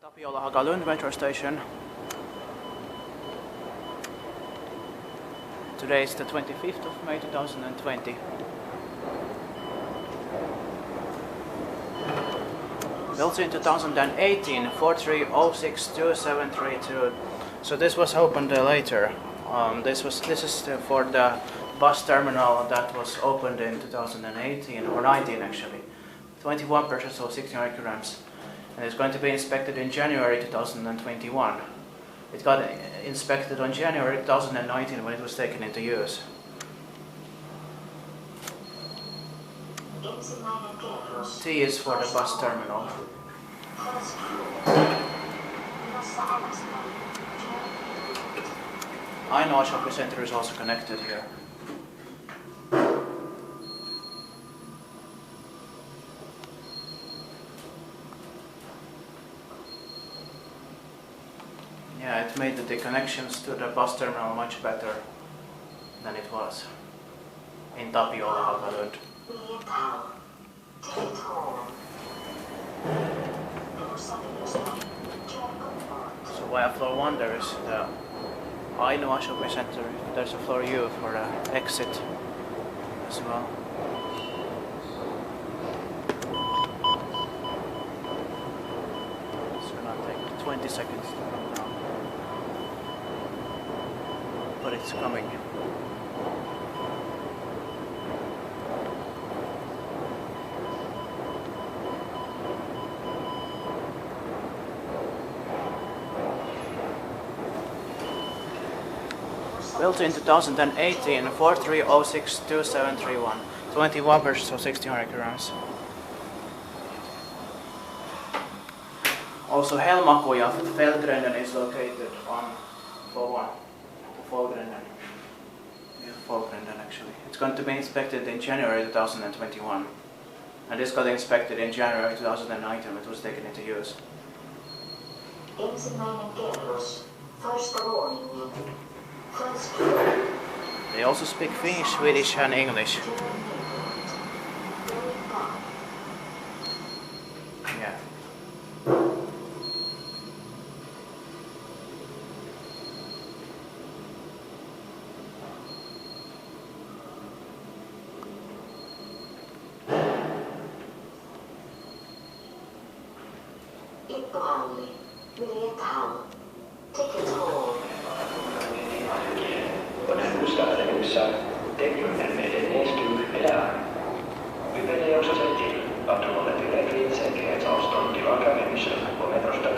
Tapiola Hagalund metro station. Today is the 25th of May 2020. Built in 2018, 43062732. So this was opened later. This is for the bus terminal that was opened in 2018 or 19 actually. 21 persons, so 1600 grams. And it's going to be inspected in January 2021. It got inspected on January 2019 when it was taken into use. T is for the bus terminal. Ainoa shopping center is also connected here. Yeah, it made the connections to the bus terminal much better than it was in Tapiola, Hagalund. So via floor 1 there is the Ainoa shopping center. There's a floor U for the exit as well. It's gonna take 20 seconds to come down. But it's coming. Built in 2018, 43062731. 21 persons, so 1600 grams. Also Helmaku ja Feldrennen is located on floor 1. Folgrennen. Yeah, Folgrennen actually. It's going to be inspected in January 2021. And this got inspected in January 2019 when it was taken into use. They also speak Finnish, Swedish and English. Yeah. Vi väljer också sig till att hålla tillräckligt säkerhetsavstånd till avgången på metrostationen.